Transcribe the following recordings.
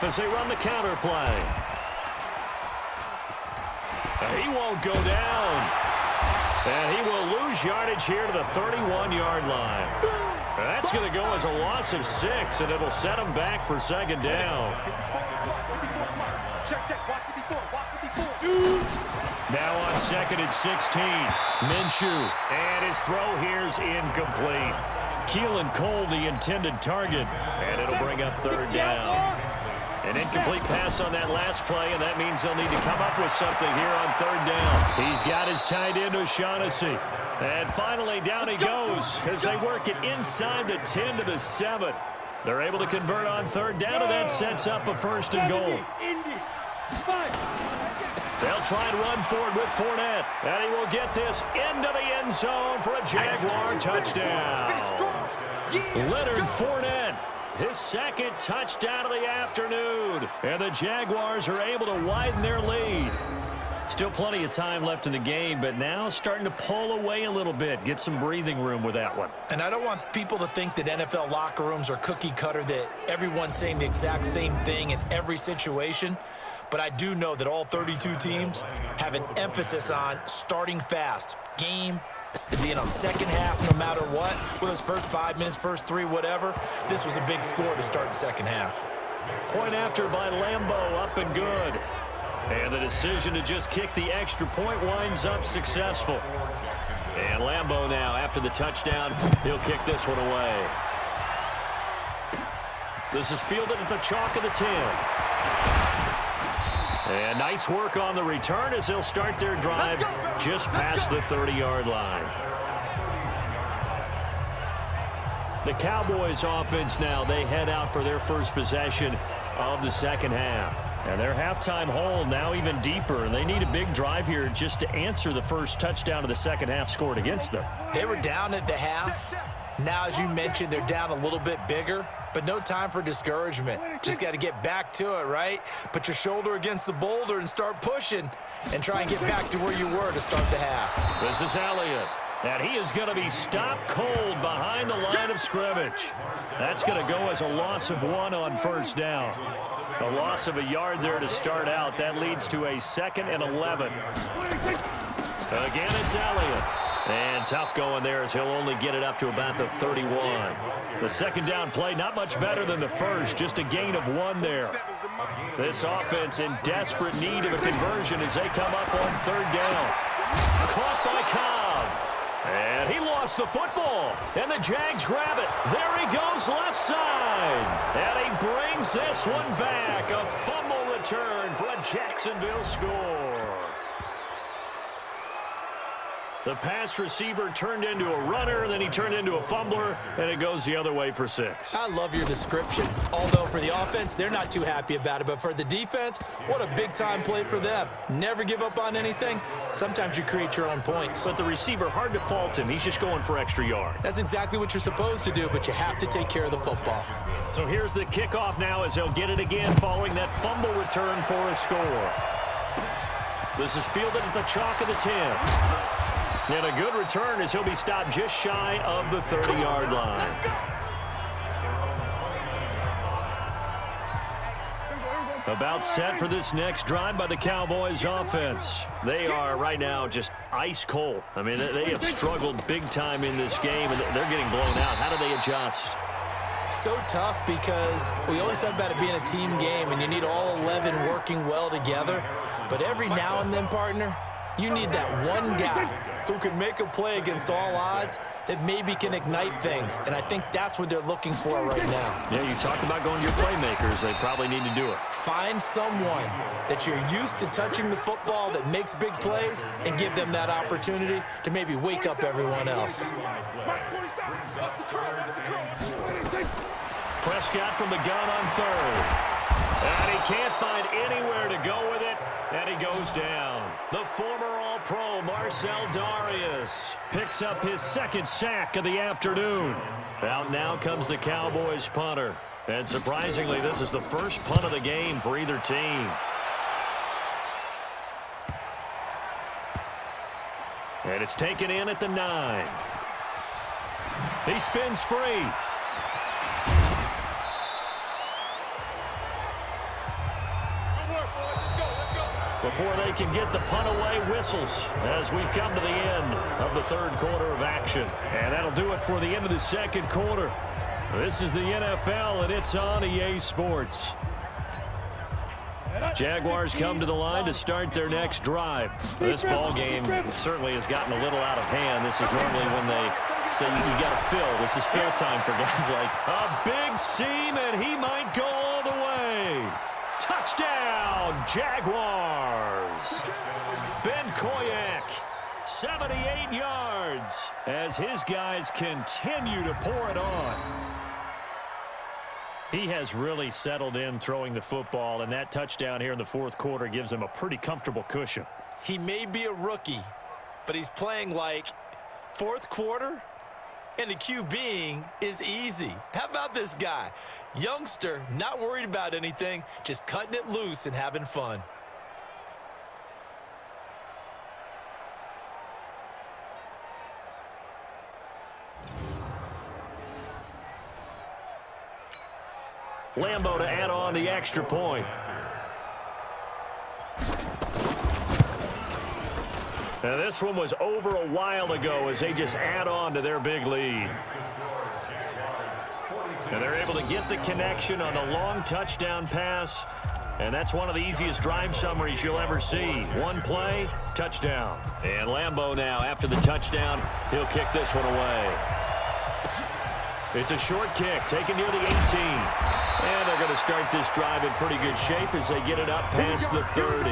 as they run the counter play. He won't go down. And he will lose yardage here to the 31-yard line. That's going to go as a loss of 6, and it'll set him back for second down. Now on 2nd and 16, Minshew. And his throw here's incomplete. Keelan Cole, the intended target. And it'll bring up 3rd down. An incomplete pass on that last play, and that means they'll need to come up with something here on 3rd down. He's got his tight end, O'Shaughnessy. And finally, down he goes as they work it inside the 10 to the 7. They're able to convert on 3rd down, and that sets up a 1st and goal. They'll try and run forward with Fournette. And he will get this into the end zone for a Jaguar touchdown. Leonard Fournette, his 2nd touchdown of the afternoon. And the Jaguars are able to widen their lead. Still plenty of time left in the game, but now starting to pull away a little bit. Get some breathing room with that one. And I don't want people to think that NFL locker rooms are cookie cutter, that everyone's saying the exact same thing in every situation. But I do know that all 32 teams have an emphasis on starting fast. Game, being on second half no matter what. With those first 5 minutes, first 3, whatever. This was a big score to start second half. Point after by Lambeau, up and good. And the decision to just kick the extra point winds up successful. And Lambeau now, after the touchdown, he'll kick this one away. This is fielded at the chalk of the 10. And nice work on the return as they'll start their drive just past the 30-yard line. The Cowboys offense now, they head out for their first possession of the second half. And their halftime hole now even deeper. And they need a big drive here just to answer the first touchdown of the second half scored against them. They were down at the half. Now, as you mentioned, they're down a little bit bigger. But no time for discouragement. Just got to get back to it, right? Put your shoulder against the boulder and start pushing. And try and get back to where you were to start the half. This is Elliott. And he is going to be stopped cold behind the line of scrimmage. That's going to go as a loss of 1 on first down. A loss of a yard there to start out. That leads to a 2nd and 11. Again, it's Elliott. And tough going there as he'll only get it up to about the 31. The second down play, not much better than the first. Just a gain of 1 there. This offense in desperate need of a conversion as they come up on 3rd down. Caught by Cobb. And he lost the football. And the Jags grab it. There he goes left side. And he brings this one back. A fumble return for a Jacksonville score. The pass receiver turned into a runner, then he turned into a fumbler, and it goes the other way for 6. I love your description. Although for the offense, they're not too happy about it. But for the defense, what a big-time play for them. Never give up on anything. Sometimes you create your own points. But the receiver, hard to fault him. He's just going for extra yard. That's exactly what you're supposed to do, but you have to take care of the football. So here's the kickoff now as they'll get it again following that fumble return for a score. This is fielded at the chalk of the 10. And a good return as he'll be stopped just shy of the 30-yard line. About set for this next drive by the Cowboys offense. They are right now just ice cold. I mean, they have struggled big time in this game, and they're getting blown out. How do they adjust? So tough because we always talk about it being a team game, and you need all 11 working well together. But every now and then, partner, you need that one guy who can make a play against all odds that maybe can ignite things. And I think that's what they're looking for right now. Yeah, you talk about going to your playmakers. They probably need to do it. Find someone that you're used to touching the football that makes big plays and give them that opportunity to maybe wake up everyone else. Prescott from the gun on 3rd. And he can't find anywhere to go with it. And he goes down. The former All-Pro Marcel Darius picks up his 2nd sack of the afternoon. Out now comes the Cowboys punter. And surprisingly, this is the first punt of the game for either team. And it's taken in at the 9. He spins free. before they can get the punt away. Whistles as we've come to the end of the third quarter of action. And that'll do it for the end of the second quarter. This is the NFL, and it's on EA Sports. Jaguars come to the line to start their next drive. This ball game certainly has gotten a little out of hand. This is normally when they say you got to fill. This is fill time for guys like a big seam, and he might go all the way. Touchdown, Jaguars. Ben Koyak, 78 yards, as his guys continue to pour it on. He has really settled in throwing the football, and that touchdown here in the fourth quarter gives him a pretty comfortable cushion. He may be a rookie, but he's playing like fourth quarter, and the QBing is easy. How about this guy? Youngster, not worried about anything, just cutting it loose and having fun. Lambo to add on the extra point. Now this one was over a while ago as they just add on to their big lead. And they're able to get the connection on the long touchdown pass. And that's one of the easiest drive summaries you'll ever see. One play, touchdown. And Lambo now, after the touchdown, he'll kick this one away. It's a short kick, taken near the 18. And they're going to start this drive in pretty good shape as they get it up past the 30.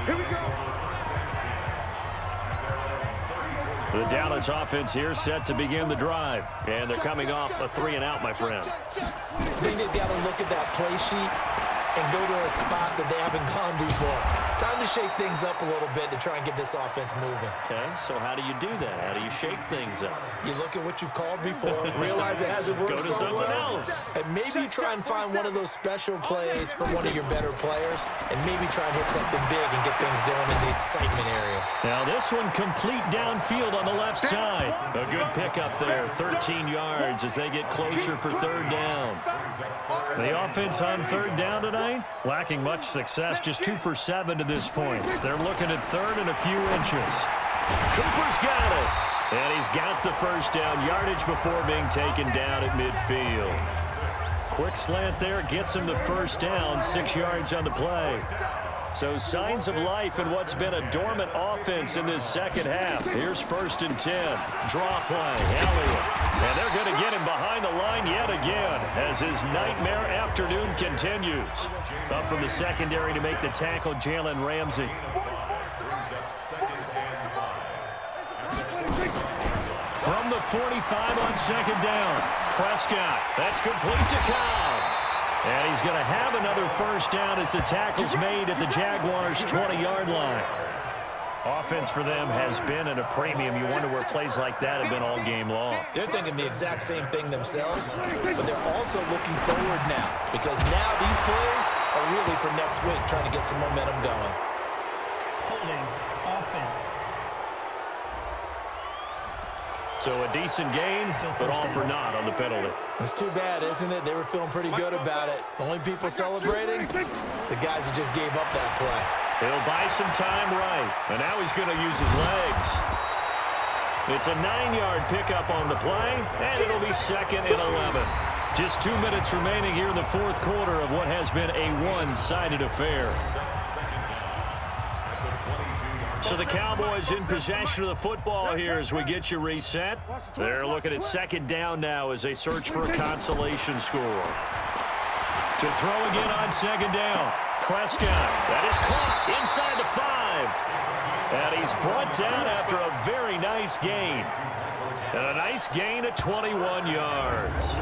Here we go. The Dallas offense here set to begin the drive. And they're coming off a 3-and-out, my friend. I think they've got to look at that play sheet and go to a spot that they haven't gone before. Time to shake things up a little bit to try and get this offense moving. Okay, so how do you do that? How do you shake things up? You look at what you've called before, realize it hasn't worked Go to so something well, else. and maybe try and find one of those special plays from one of your better players, and maybe try and hit something big and get things going in the excitement area. Now this one complete downfield on the left side. A good pickup there, 13 yards as they get closer for third down. The offense on third down tonight, lacking much success, just 2 for 7 to this point. They're looking at third and a few inches. Cooper's got it. And he's got the first down yardage before being taken down at midfield. Quick slant there gets him the first down, 6 yards on the play. So signs of life in what's been a dormant offense in this second half. Here's 1st and 10. Draw play. Elliott. And they're going to get him behind the line yet again as his nightmare afternoon continues. Up from the secondary to make the tackle, Jalen Ramsey. From the 45 on second down. Prescott. That's complete to Cobb. And he's going to have another first down as the tackle's made at the Jaguars' 20-yard line. Offense for them has been at a premium. You wonder where plays like that have been all game long. They're thinking the exact same thing themselves, but they're also looking forward now because now these plays are really for next week, trying to get some momentum going. Holding offense. So a decent gain, but all for naught on the penalty. It's too bad, isn't it? They were feeling pretty good about it. The only people celebrating, the guys who just gave up that play. He'll buy some time right, and now he's going to use his legs. It's a 9-yard pickup on the play, and it'll be 2nd and 11. Just 2 minutes remaining here in the fourth quarter of what has been a one-sided affair. So the Cowboys in possession of the football here as we get you reset. They're looking at second down now as they search for a consolation score. To throw again on second down. Prescott, that is caught inside the 5. And he's brought down after a very nice gain. And a nice gain of 21 yards.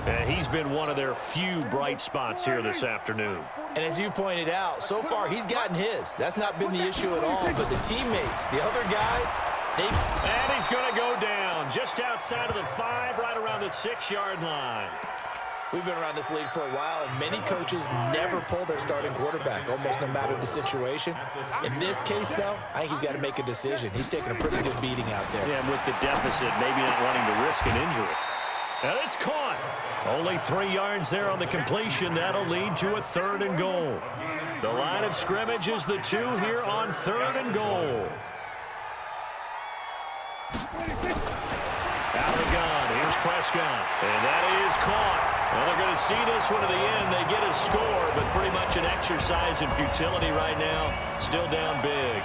And he's been one of their few bright spots here this afternoon. And as you pointed out, so far he's gotten his. That's not been the issue at all. But the teammates, the other guys, they... And he's going to go down just outside of the 5, right around the 6-yard line. We've been around this league for a while, and many coaches never pull their starting quarterback, almost no matter the situation. In this case, though, I think he's got to make a decision. He's taking a pretty good beating out there. Yeah, and with the deficit, maybe not wanting to risk an injury. Now it's caught. Only 3 yards there on the completion. That'll lead to a 3rd and goal. The line of scrimmage is the 2 here on 3rd and goal. Out of the gun, here's Prescott, and that is caught. Well, they're going to see this one to the end. They get a score, but pretty much an exercise in futility right now. Still down big.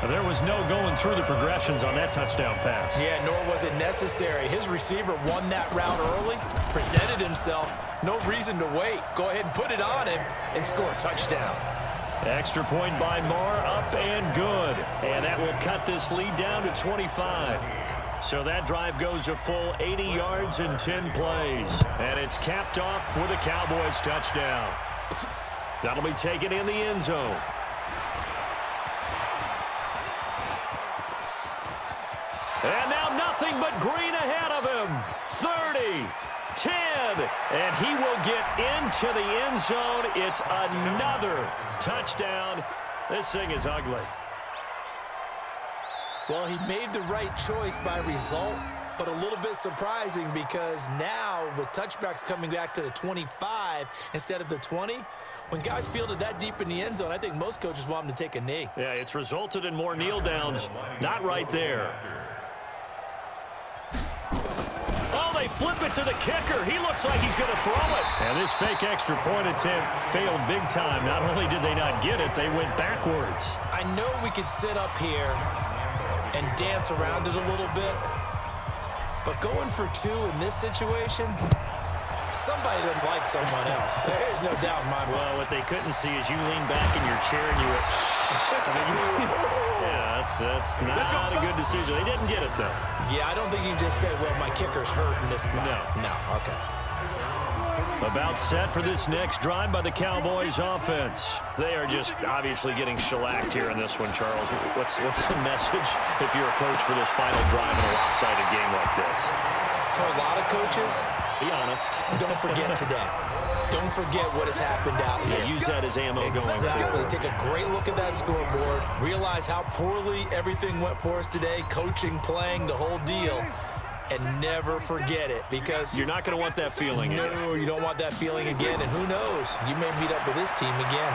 There was no going through the progressions on that touchdown pass. Yeah, nor was it necessary. His receiver won that route early, presented himself. No reason to wait. Go ahead and put it on him and score a touchdown. Extra point by Marr, up and good. And that will cut this lead down to 25. So that drive goes a full 80 yards in 10 plays. And it's capped off with a Cowboys touchdown. That'll be taken in the end zone. And now nothing but green ahead of him. 30, 10, and he will get into the end zone. It's another touchdown. This thing is ugly. Well, he made the right choice by result, but a little bit surprising because now with touchbacks coming back to the 25 instead of the 20, when guys fielded that deep in the end zone, I think most coaches want him to take a knee. Yeah, it's resulted in more kneel downs. Not right there. Oh, they flip it to the kicker. He looks like he's going to throw it. And this fake extra point attempt failed big time. Not only did they not get it, they went backwards. I know we could sit up here and dance around it a little bit, but going for 2 in this situation, somebody doesn't like someone else. There's no doubt in my mind. Well, what they couldn't see is you lean back in your chair and you went, yeah, that's not a good decision. They didn't get it, though. Yeah, I don't think you can just say, well, my kicker's hurt in this spot. No, okay. About set for this next drive by the Cowboys offense. They are just obviously getting shellacked here in this one, Charles. What's the message if you're a coach for this final drive in a lopsided game like this? For a lot of coaches, be honest. Don't forget today. Don't forget what has happened out here. Yeah, use that as ammo going forward. Exactly. Take a great look at that scoreboard. Realize how poorly everything went for us today. Coaching, playing, the whole deal. And never forget it, because you're not going to want that feeling again. No, you don't want that feeling again. And who knows? You may meet up with this team again.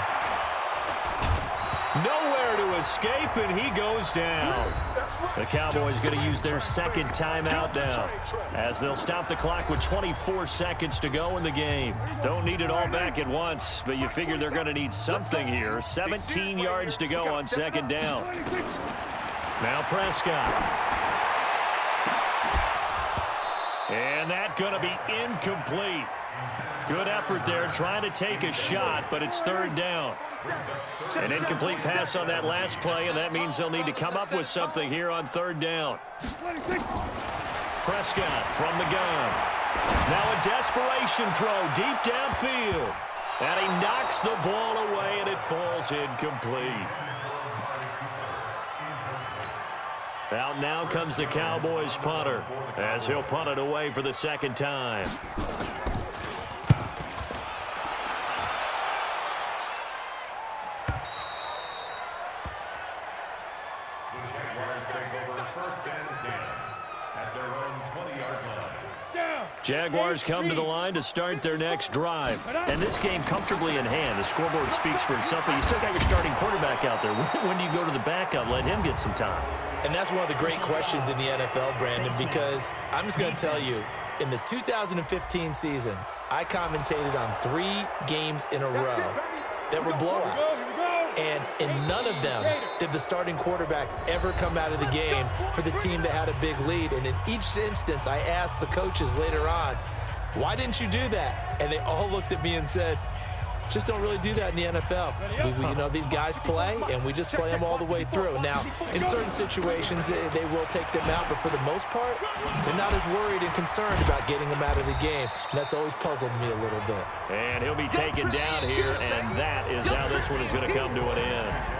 Nowhere to escape, and he goes down. The Cowboys going to use their second timeout now, as they'll stop the clock with 24 seconds to go in the game. Don't need it all back at once, but you figure they're going to need something here. 17 yards to go on second down. Now Prescott. And that going to be incomplete. Good effort there trying to take a shot, but it's third down. An incomplete pass on that last play, and that means they'll need to come up with something here on third down. Prescott from the gun. Now a desperation throw deep downfield. And he knocks the ball away, and it falls incomplete. Out now comes the Cowboys punter, as he'll punt it away for the second time. The Jaguars take over first and 10 at their own 20-yard line. Jaguars come to the line to start their next drive. And this game comfortably in hand. The scoreboard speaks for itself, but you still got your starting quarterback out there. When do you go to the backup? Let him get some time. And that's one of the great questions in the NFL, Brandon, because I'm just going to tell you, in the 2015 season, I commentated on 3 games in a row that were blowouts. And in none of them did the starting quarterback ever come out of the game for the team that had a big lead. And in each instance, I asked the coaches later on, why didn't you do that? And they all looked at me and said, just don't really do that in the NFL. You know, these guys play, and we just play them all the way through. Now, in certain situations, they will take them out, but for the most part, they're not as worried and concerned about getting them out of the game. And that's always puzzled me a little bit. And he'll be taken down here, and that is how this one is going to come to an end.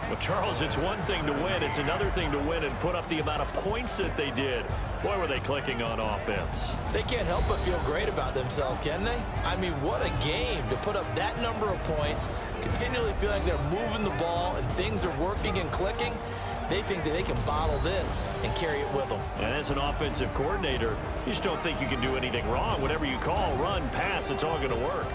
Well, Charles, it's one thing to win. It's another thing to win and put up the amount of points that they did. Boy, were they clicking on offense. They can't help but feel great about themselves, can they? I mean, what a game to put up that number of points, continually feel like they're moving the ball and things are working and clicking. They think that they can bottle this and carry it with them. And as an offensive coordinator, you just don't think you can do anything wrong. Whatever you call, run, pass, it's all going to work.